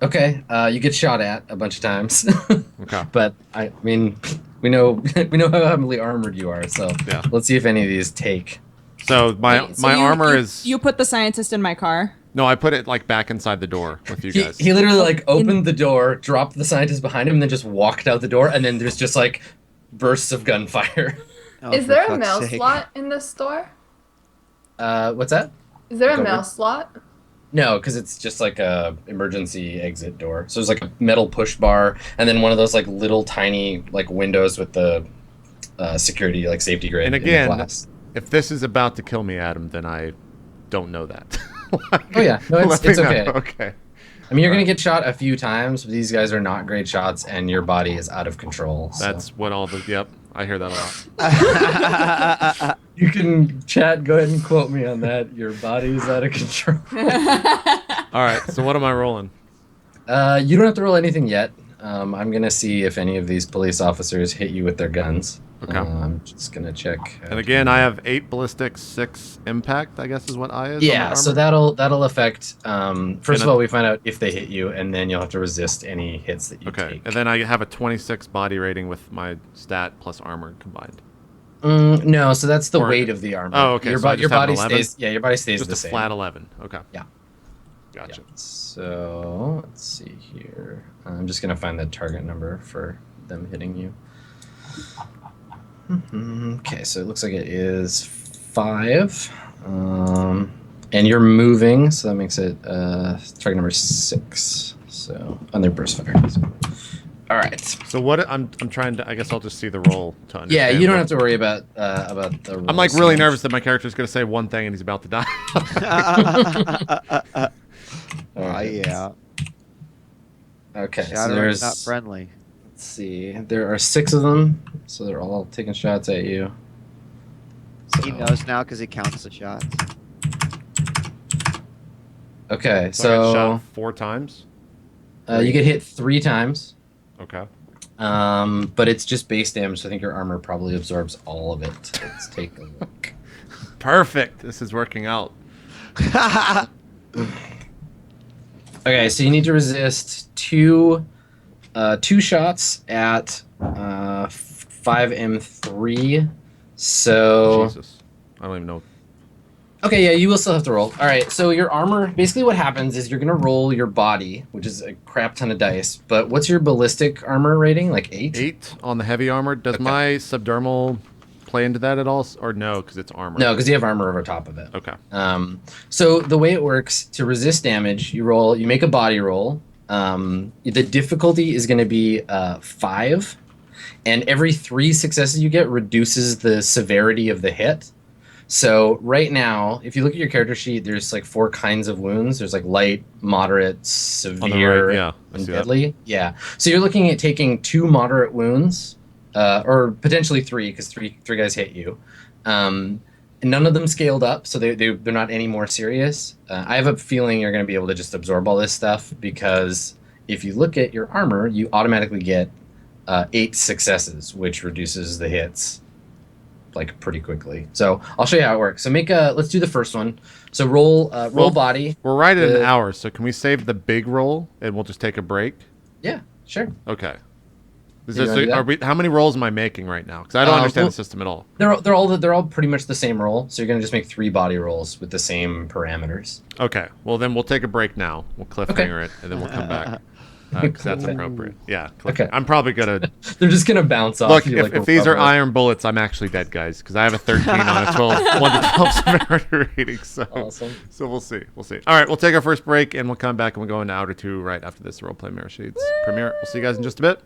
Okay, you get shot at a bunch of times. Okay. But I mean, we know how heavily armored you are, so Yeah. let's see if any of these take. So my Wait, so my you- armor you- is You put the scientist in my car. no. I put it like back inside the door with you He, guys. he literally like opened the door, dropped the scientist behind him, and then just walked out the door. And then there's just like bursts of gunfire. Oh, Is for there a fuck's mail sake. slot in this store? What's that? Is there a Go mail with- slot? No, because it's just like a emergency exit door. So there's like a metal push bar, and then one of those like little tiny like windows with the security like safety grid. And in the again, glass. if this is about to kill me, Adam, then I don't know that. Oh yeah, no, Let it's me know. okay. Okay. I mean, you're gonna get shot a few times, but these guys are not great shots, and your body is out of control. So. That's what all the. Yep, I hear that a lot. You can chat. Go ahead and quote me on that. Your body's out of control. All right. So what am I rolling? You don't have to roll anything yet. I'm gonna see if any of these police officers hit you with their guns. Okay. I'm just gonna check. And again, I have 8 ballistic, 6 impact. I guess is what I is. on my Yeah, so armor. that'll affect. First And of all, we find out if they hit you, and then you'll have to resist any hits that you Okay, take. and then I have a 26 body rating with my stat plus armor combined. No, so that's the Or- weight of the armor. Oh, okay, Your, so I your just have an body 11? stays. Yeah, your body stays Just the a same. flat 11. Okay. Yeah. Gotcha. Yeah. So let's see here. I'm just gonna find the target number for them hitting you. Okay, so it looks like it is 5. And you're moving, so that makes it target number 6. So on their burst fire. So. All right. So what I'm trying to. I guess I'll just see the roll to Yeah, understand. you don't what- have to worry about the. I'm like rolls really so much. nervous that my character's gonna say one thing and he's about to die. All right. Yeah. Okay. So Shadowrun's there's. not friendly. Let's see. There are 6 of them, so they're all taking shots at you. He So- knows now because he counts the shots. Okay, So I got so shot 4 times. you get hit 3 times, Okay. but it's just base damage. So I think your armor probably absorbs all of it. Let's take a look. Perfect. This is working out. Okay, so you need to resist two shots at 5M3. So Jesus. I don't even know. okay, yeah, you will still have to roll. All right, so your armor. Basically, what happens is you're gonna roll your body, which is a crap ton of dice. But what's your ballistic armor rating? Like 8? 8 on the heavy armor. Does Okay. my subdermal play into that at all, or no? Because it's armor. No, because you have armor over top of it. Okay. So the way it works to resist damage, you make a body roll. The difficulty is going to be 5, and every 3 successes you get reduces the severity of the hit. So right now, if you look at your character sheet, there's like 4 kinds of wounds. There's like light, moderate, severe, yeah, I and see that. deadly. Yeah. So you're looking at taking 2 moderate wounds, or potentially 3, because three guys hit you. And none of them scaled up, so they're not any more serious. I have a feeling you're going to be able to just absorb all this stuff, because if you look at your armor, you automatically get 8 successes, which reduces the hits like pretty quickly. So I'll show you how it works. So let's do the first one. So roll body. We're right at an hour, so can we save the big roll and we'll just take a break? Yeah, sure. Okay. How many rolls am I making right now? Because I don't understand the system at all. They're all pretty much the same roll. So you're gonna just make 3 body rolls with the same parameters. Okay. Well, then we'll take a break now. We'll cliffhanger it, and then we'll come back. Because that's appropriate. Yeah. Okay. I'm probably gonna. They're just gonna bounce off. Look, you if these are iron bullets, I'm actually dead, guys. Because I have a 13 on a 12, 1 to 12 severity rating. So, awesome. So we'll see. We'll see. All right, we'll take our first break, and we'll come back and we'll go into Hour 2 right after this Roleplay Mirrorshades premiere. We'll see you guys in just a bit.